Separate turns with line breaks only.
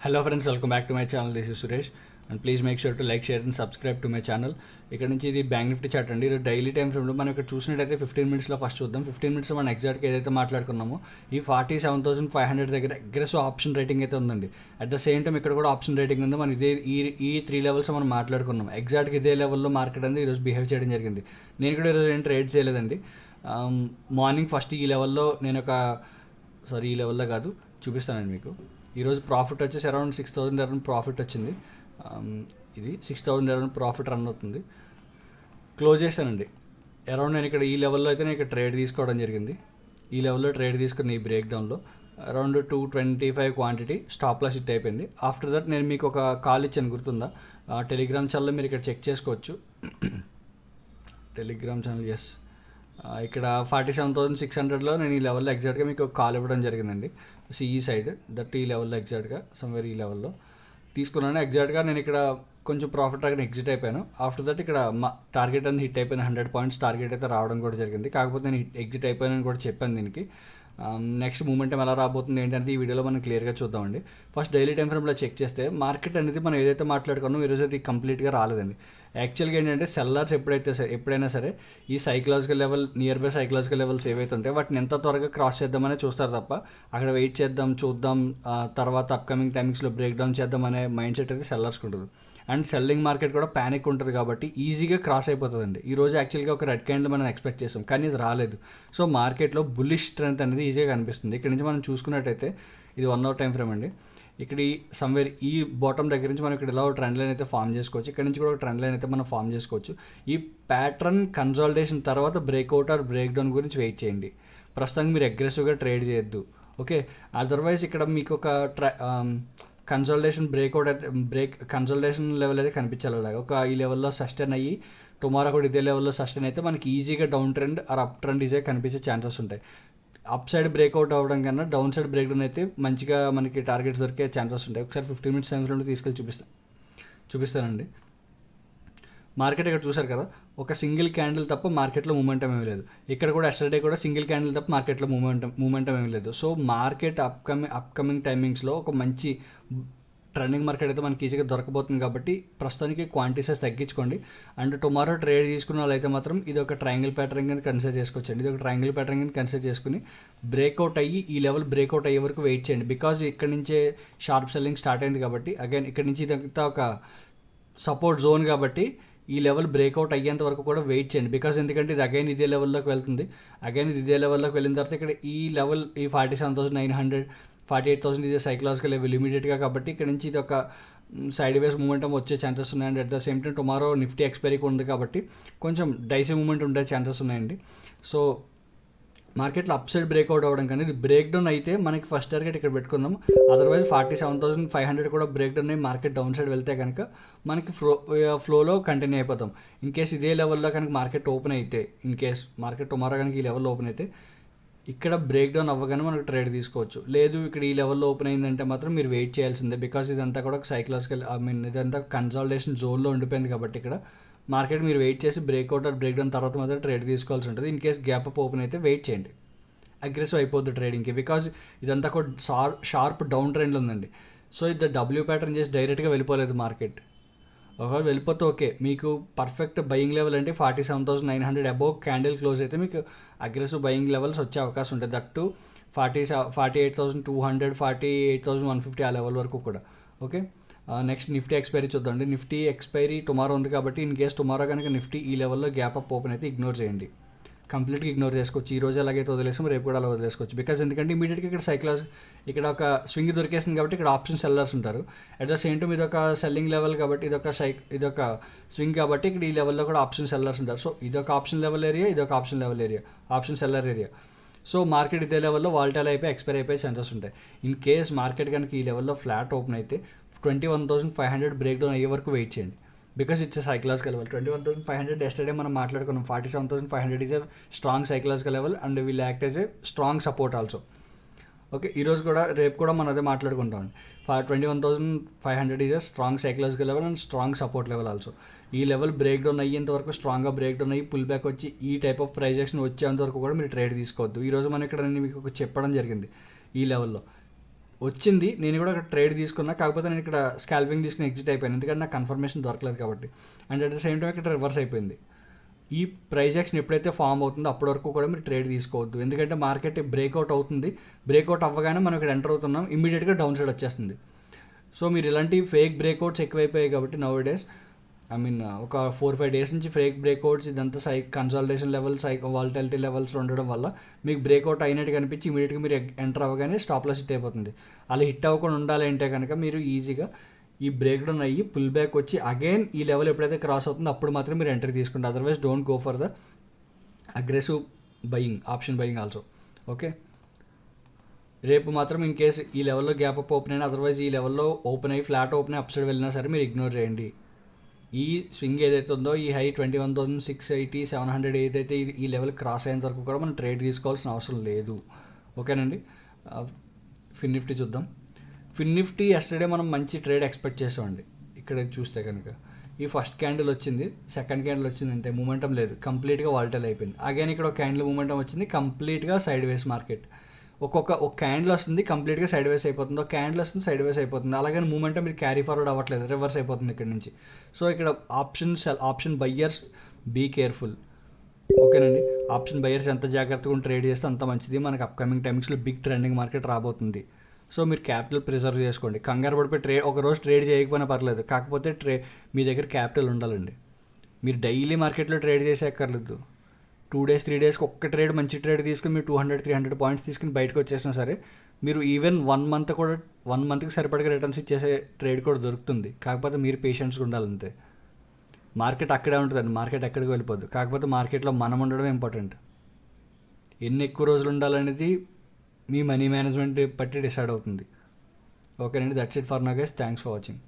Hello friends, welcome back to my channel. This is Suresh and please make sure to like, share and subscribe to my channel. ఇక్కడ నుంచి ఇది bank Nifty chart అండి. ఇది daily time ఫ్రేమ్లో మనం ఇక్కడ చూసినట్టయితే 15 మినిట్స్లో ఫస్ట్ చూద్దాం. 15 మినిట్స్లో మనం ఎగ్జాక్ట్గా ఏదైతే మాట్లాడుకున్నామో ఈ 47,500 దగ్గర అగ్రెసివ్ ఆప్షన్ రేటింగ్ అయితే ఉందండి. అట్ ద సేమ్ టైం ఇక్కడ కూడా ఆప్షన్ రేటింగ్ ఉంది. మనం ఇదే ఈ 3 లెవెల్స్ మనం మాట్లాడుకున్నాం. ఎగ్జాక్ట్గా ఇదే లెవెల్లో మార్కెట్ అనేది ఈరోజు బిహేవ్ చేయడం జరిగింది. నేను కూడా ఈరోజు ఏం ట్రేడ్ చేయలేదండి. మార్నింగ్ ఫస్ట్ ఈ లెవెల్లో ఈ లెవెల్లో కాదు, చూపిస్తానండి మీకు. ఈరోజు ప్రాఫిట్ వచ్చేసి అరౌండ్ 6,000 అరౌండ్ ప్రాఫిట్ వచ్చింది. ఇది 6,000 అరౌండ్ ప్రాఫిట్ రన్ అవుతుంది. క్లోజ్ చేశానండి అరౌండ్. నేను ఇక్కడ ఈ లెవెల్లో అయితే నేను ఇక్కడ ట్రేడ్ తీసుకోవడం జరిగింది. ఈ లెవెల్లో ట్రేడ్ తీసుకుని ఈ బ్రేక్ డౌన్లో around 225 quantity stop loss hit అయిపోయింది. ఆఫ్టర్ దట్ నేను మీకు ఒక కాల్ ఇచ్చాను, గుర్తుందా? టెలిగ్రామ్ ఛానల్లో మీరు ఇక్కడ చెక్ చేసుకోవచ్చు. Telegram channel, yes. ఇక్కడ 47,600లో నేను ఈ లెవెల్లో ఎగ్జాక్ట్గా మీకు కాల్ ఇవ్వడం జరిగిందండి. ఈ సైడ్ దట్ ఈ లెవెల్లో ఎగ్జాక్ట్గా సమ్వేర్ ఈ లెవెల్లో తీసుకున్నాను. ఎగ్జాక్ట్గా నేను ఇక్కడ కొంచెం ప్రాఫిట్ రాగానే ఎగ్జిట్ అయిపోయాను. ఆఫ్టర్ దట్ ఇక్కడ టార్గెట్ అనేది హిట్ అయిపోయింది. 100 పాయింట్స్ టార్గెట్ అయితే రావడం కూడా జరిగింది. కాకపోతే నేను ఎగ్జిట్ అయిపోయానని కూడా చెప్పాను దీనికి. నెక్స్ట్ మూమెంట్ ఎలా రాబోతుంది ఏంటంటే ఈ వీడియోలో మనం క్లియర్గా చూద్దామండి. ఫస్ట్ డైలీ టైం ఫ్రేమ్లో చెక్ చేస్తే మార్కెట్ అనేది మనం ఏదైతే మాట్లాడుకున్నామో ఈరోజు అది కంప్లీట్గా రాలేదండి. యాక్చువల్గా ఏంటంటే సెల్లర్స్ ఎప్పుడైనా సరే ఈ psychological level, near by psychological levels ఏవైతే ఉంటాయో వాటిని ఎంత త్వరగా క్రాస్ చేద్దామనే చూస్తారు తప్ప అక్కడ వెయిట్ చేద్దాం, చూద్దాం, తర్వాత అప్కమింగ్ టైమింగ్స్లో బ్రేక్ డౌన్ చేద్దాం అనే మైండ్ సెట్ అయితే సెల్లర్స్కి ఉంటుంది. అండ్ సెల్లింగ్ మార్కెట్ కూడా ప్యానిక్ ఉంటుంది కాబట్టి ఈజీగా క్రాస్ అయిపోతుందండి. ఈరోజు యాక్చువల్గా ఒక రెడ్ క్యాండిల్ మనం ఎక్స్పెక్ట్ చేసాం, కానీ ఇది రాలేదు. సో మార్కెట్లో బుల్లిష్ స్ట్రెంత్ అనేది ఈజీగా కనిపిస్తుంది. ఇక్కడ నుంచి మనం చూసుకున్నట్టయితే ఇది 1 అవర్ టైం ఫ్రేమ్ అండి. ఇక్కడ ఈ సమ్వేర్ ఈ బాటమ్ దగ్గర నుంచి మనం ఇక్కడ ఇలా ఒక ట్రెండ్ లైన్ అయితే ఫామ్ చేసుకోవచ్చు. ఇక్కడ నుంచి కూడా ఒక ట్రెండ్ లైన్ అయితే మనం ఫామ్ చేసుకోవచ్చు. ఈ ప్యాటర్న్ కన్సాలిడేషన్ తర్వాత బ్రేక్అవుట్ ఆర్ బ్రేక్ డౌన్ గురించి వెయిట్ చేయండి. ప్రస్తుతానికి మీరు అగ్రెసివ్గా ట్రేడ్ చేయొద్దు, ఓకే? అదర్వైజ్ ఇక్కడ మీకు ఒక కన్సల్టేషన్ కన్సల్టేషన్ లెవెల్ అయితే కనిపించాలి. అలాగే ఒక ఈ లెవెల్లో సస్టైన్ అయ్యి టుమారో కూడా ఇదే లెవెల్లో సస్టైన్ అయితే మనకి ఈజీగా down trend or up trend ఈజీగా కనిపించే ఛాన్సెస్ ఉంటాయి. అప్ సైడ్ బ్రేక్అవుట్ అవ్వడం కన్నా డౌన్ సైడ్ బ్రేక్ డౌన్ అయితే మంచిగా మనకి టార్గెట్స్ దొరికే ఛాన్సెస్ ఉంటాయి. ఒకసారి 15 మినిట్స్ టైం ఫ్రేమ్లో తీసుకెళ్ళి చూపిస్తానండి. మార్కెట్ ఇక్కడ చూసారు కదా, ఒక సింగిల్ క్యాండిల్ తప్ప మార్కెట్లో మూమెంటం ఏమీ లేదు. ఇక్కడ కూడా ఎస్టర్డే కూడా సింగిల్ క్యాండిల్ తప్ప మార్కెట్లో మూమెంటం ఏమీ లేదు. సో మార్కెట్ అప్కమింగ్ టైమింగ్స్లో ఒక మంచి ట్రెండింగ్ మార్కెట్ అయితే మనకి ఈజీగా దొరకబోతుంది. కాబట్టి ప్రస్తుతానికి క్వాంటిటీస్ తగ్గించుకోండి. అండ్ టుమారో ట్రేడ్ తీసుకున్న వాళ్ళైతే మాత్రం ఇది ఒక ట్రయాంగిల్ ప్యాటర్న్ కింద కన్సిడర్ చేసుకోవచ్చండి. ఇది ఒక ట్రయాంగిల్ ప్యాటర్న్ కింద కన్సిడర్ చేసుకుని బ్రేక్అవుట్ అయ్యి ఈ లెవెల్ బ్రేక్అవుట్ అయ్యే వరకు వెయిట్ చేయండి. బికాజ్ ఇక్కడ నుంచే షార్ప్ సెల్లింగ్ స్టార్ట్ అయింది కాబట్టి అగైన్ ఇక్కడ నుంచి ఇదంతా ఒక సపోర్ట్ జోన్ కాబట్టి ఈ లెవెల్ బ్రేక్అవుట్ అయ్యేంత వరకు కూడా వెయిట్ చేయండి. బికాజ్ ఎందుకంటే ఇది అగైన్ ఇదే లెవెల్లోకి వెళ్తుంది. అగైన్ ఇది ఇదే లెవెల్లోకి వెళ్ళిన తర్వాత ఇక్కడ ఈ లెవెల్ ఈ 47,900, 48,000 ఇదే సైకలాజికల్ లెవెల్ ఇమీడియట్గా. కాబట్టి ఇక్కడ నుంచి ఇది ఒక సైడ్ వేస్ మూమెంటం వచ్చే ఛాన్సెస్ ఉన్నాయండి. At the same time tomorrow Nifty ఎక్స్పైరీకి ఉంది కాబట్టి కొంచెం డైసీ మూమెంట్ ఉండే ఛాన్సెస్ ఉన్నాయండి. సో మార్కెట్లో అప్ సైడ్ బ్రేక్అవుట్ అవ్వడం కానీ ఇది బ్రేక్ డౌన్ అయితే మనకి ఫస్ట్ టార్గెట్ ఇక్కడ పెట్టుకుందాం. అదర్వైజ్ 47,500 కూడా బ్రేక్ డౌన్ అయ్యి మార్కెట్ డౌన్ సైడ్ వెళ్తే కనుక మనకి ఫ్లోలో కంటిన్యూ అయిపోతాం. ఇన్ కేస్ ఇదే లెవెల్లో కనుక మార్కెట్ ఓపెన్ అయితే, ఇన్ కేస్ మార్కెట్ టుమారో కనుక ఈ లెవెల్లో ఓపెన్ అయితే ఇక్కడ బ్రేక్ డౌన్ అవ్వగానే మనకు ట్రేడ్ తీసుకోవచ్చు. లేదు ఇక్కడ ఈ లెవెల్లో ఓపెన్ అయిందంటే మాత్రం మీరు వెయిట్ చేయాల్సిందే. బికాజ్ ఇదంతా కూడా సైకలాజికల్ ఇదంతా కన్సాలిడేషన్ జోన్లో ఉండిపోయింది కాబట్టి ఇక్కడ మార్కెట్ మీరు వెయిట్ చేసి బ్రేక్అవుట్ ఆర్ బ్రేక్ డౌన్ తర్వాత మాత్రం ట్రేడ్ తీసుకోవాల్సి ఉంటుంది. In case gap up open అయితే వెయిట్ చేయండి. అగ్రెసివ్ అయిపోద్ది ట్రేడింగ్కి. బికాజ్ ఇదంతా కూడా షార్ప్ డౌన్ ట్రెండ్లో ఉందండి. సో ఇది డబ్ల్యూ ప్యాటర్న్ చేసి డైరెక్ట్గా వెళ్ళిపోలేదు మార్కెట్. ఒకవేళ వెళ్ళిపోతే ఓకే, మీకు పర్ఫెక్ట్ బయింగ్ లెవెల్ అంటే 47,900 అబోవ్ క్యాండిల్ క్లోజ్ అయితే మీకు అగ్రెసివ్ బయింగ్ లెవెల్స్ వచ్చే అవకాశం ఉంటుంది. దట్టు 48,200, 48,150 ఆ లెవెల్ వరకు కూడా, ఓకే? నెక్స్ట్ నిఫ్టీ ఎక్స్పైరీ చూద్దామండి. నిఫ్టీ ఎక్స్పైరీ టుమారో ఉంది కాబట్టి ఇన్ కేస్ టుమారో కనుక నిఫ్టీ ఈ లెవెల్లో గ్యాప్ అప్ ఓపెన్ అయితే ఇగ్నోర్ చేయండి. కంప్లీట్గా ఇగ్నోర్ చేసుకోవచ్చు. ఈ రోజు ఎలాగైతే వదిలేసాం రేపు కూడా అలా వదిలేసుకోవచ్చు. బికాజ్ ఎందుకంటే ఇమీడియట్గా ఇక్కడ ఒక స్వింగ్ దొరికేసింది కాబట్టి ఇక్కడ ఆప్షన్ సెల్లర్స్ ఉంటారు. అట్ ద సేమ్ టైం ఇదొక సెల్లింగ్ లెవెల్ కాబట్టి ఇదొక స్వింగ్ కాబట్టి ఇక్కడ ఈ లెవెల్లో కూడా ఆప్షన్ సెల్లర్స్ ఉంటారు. సో ఇదొక ఆప్షన్ లెవెల్ ఏరియా, ఇదొక option seller area. So market ఇదే లెవెల్లో వాల్టైల్ అయిపోయి ఎక్స్పైర్ అయిపోయే ఛాన్సెస్ ఉంటాయి. ఇన్ కేస్ మార్కెట్ కనుక ఈ లెవెల్లో ఫ్లాట్ ఓపెన్ అయితే 21,500 బ్రేక్ డౌన్ అయ్యే వరకు వెయిట్ చేయండి. Because it's psychological level. 21,500 yesterday మనం మాట్లాడుకున్నాం. 47,500 is a strong psychological level and will act as a strong support also, okay? ఈరోజు కూడా రేపు కూడా మనం అదే మాట్లాడుకుంటాం. 21,500 is a strong psychological level and strong support level also. ఈ లెవెల్ బ్రేక్ డౌన్ అయ్యేంత వరకు స్ట్రాంగ్గా బ్రేక్ డౌన్ అయ్యి పుల్ బ్యాక్ వచ్చి ఈ టైప్ ఆఫ్ ప్రైస్ యాక్షన్ వచ్చేంత వరకు కూడా మీరు ట్రేడ్ తీసుకోవద్దు. ఈరోజు మనం ఇక్కడ నేను మీకు చెప్పడం జరిగింది ఈ లెవెల్లో వచ్చింది, నేను కూడా ఒక ట్రేడ్ తీసుకున్నా, కాకపోతే నేను ఇక్కడ స్కాల్పింగ్ తీసుకుని ఎగ్జిట్ అయిపోయాను, ఎందుకంటే నాకు కన్ఫర్మేషన్ దొరకలేదు కాబట్టి. And at the same time ఇక్కడ రివర్స్ అయిపోయింది. ఈ ప్రైస్ యాక్షన్ ఎప్పుడైతే ఫామ్ అవుతుందో అప్పటి వరకు కూడా మీరు ట్రేడ్ తీసుకోవద్దు, ఎందుకంటే మార్కెట్ బ్రేక్అవుట్ అవుతుంది, బ్రేక్అవుట్ అవ్వగానే మనం ఇక్కడ ఎంటర్ అవుతున్నాం, ఇమీడియట్గా డౌన్ సైడ్ వచ్చేస్తుంది. సో మీరు ఇలాంటి ఫేక్ బ్రేక్అవుట్స్ ఎక్కువైపోయాయి కాబట్టి నౌ డేస్, ఐ మీన్ ఒక 4-5 డేస్ నుంచి ఫేక్ బ్రేక్అవుట్స్ ఇదంతా కన్సాలిడేషన్ లెవెల్స్, వాలటిలిటీ లెవెల్స్లో ఉండడం వల్ల మీకు బ్రేక్అవుట్ అయినట్టు కనిపించి ఇమీడియట్గా మీరు ఎంటర్ అవ్వగానే స్టాప్ లాస్ హిట్ అయిపోతుంది. అలా హిట్ అవ్వకుండా ఉండాలి అంటే కనుక మీరు ఈజీగా ఈ బ్రేక్ డౌన్ అయ్యి పుల్ బ్యాక్ వచ్చి అగైన్ ఈ లెవెల్ ఎప్పుడైతే క్రాస్ అవుతుందో అప్పుడు మాత్రం మీరు ఎంట్రీ తీసుకుంటారు. Otherwise don't go for the aggressive buying, option buying also. Okay, రేపు మాత్రం ఇన్ కేసు ఈ లెవెల్లో గ్యాప్ అప్ ఓపెన్ అయినా, అదర్వైజ్ ఈ లెవెల్లో ఓపెన్ అయ్యి ఫ్లాట్ ఓపెన్ అయ్యి అప్ సైడ్ వెళ్ళినా సరే మీరు ఇగ్నోర్ చేయండి. ఈ స్వింగ్ ఏదైతే ఉందో ఈ హై 21,680, 700 ఏదైతే ఈ లెవెల్ క్రాస్ అయ్యేంత వరకు కూడా మనం ట్రేడ్ తీసుకోవాల్సిన అవసరం లేదు. ఓకేనండి. ఫిన్ నిఫ్టీ చూద్దాం. ఫిన్ నిఫ్టీ ఎస్టర్డే మనం మంచి ట్రేడ్ ఎక్స్పెక్ట్ చేసామండి. ఇక్కడ చూస్తే కనుక ఈ ఫస్ట్ క్యాండిల్ వచ్చింది, సెకండ్ క్యాండిల్ వచ్చింది, అంతే, మూమెంటం లేదు, కంప్లీట్గా వాల్టైల్ అయిపోయింది. అగైన్ ఇక్కడ ఒక క్యాండిల్ మూమెంటం వచ్చింది, కంప్లీట్గా సైడ్ వేస్ మార్కెట్. ఒక క్యాండిల్ వస్తుంది, కంప్లీట్గా సైడ్ వేస్ అయిపోతుంది, ఒక క్యాండిల్ వస్తుంది, సైడ్ వేస్ అయిపోతుంది. అలాగే మూమెంటం మీరు క్యారీ ఫార్వర్డ్ అవ్వట్లేదు, రివర్స్ అయిపోతుంది ఇక్కడ నుంచి. సో ఇక్కడ ఆప్షన్ బయ్యర్స్ బీ కేర్ఫుల్. ఓకేనండి, ఆప్షన్ బయ్యర్స్ ఎంత జాగ్రత్తగా ట్రేడ్ చేస్తే అంత మంచిది. మనకు అప్కమింగ్ టైమ్స్లో బిగ్ ట్రెండింగ్ మార్కెట్ రాబోతుంది. సో మీరు క్యాపిటల్ ప్రిజర్వ్ చేసుకోండి. కంగారు పడిపోయి ఒక రోజు ట్రేడ్ చేయకపోయినా పర్లేదు, కాకపోతే మీ దగ్గర క్యాపిటల్ ఉండాలండి. మీరు డైలీ మార్కెట్లో ట్రేడ్ చేసేక్కర్లేదు. 2 days 3 daysకి ఒక్క ట్రేడ్, మంచి ట్రేడ్ తీసుకుని మీరు 200-300 పాయింట్స్ తీసుకుని బయటకు వచ్చేసినా సరే మీరు ఈవెన్ 1 month కూడా 1 monthకి సరిపడగా రిటర్న్స్ ఇచ్చేసే ట్రేడ్ కూడా దొరుకుతుంది. కాకపోతే మీరు పేషెన్స్గా ఉండాలంతే. మార్కెట్ అక్కడే ఉంటుందండి, మార్కెట్ ఎక్కడికి వెళ్ళిపోద్దు. కాకపోతే మార్కెట్లో మనం ఉండడం ఇంపార్టెంట్. ఎన్ని ఎక్కువ రోజులు ఉండాలనేది మీ మనీ మేనేజ్మెంట్ బట్టి డిసైడ్ అవుతుంది. ఓకేనండి, that's it for now guys. Thanks for watching.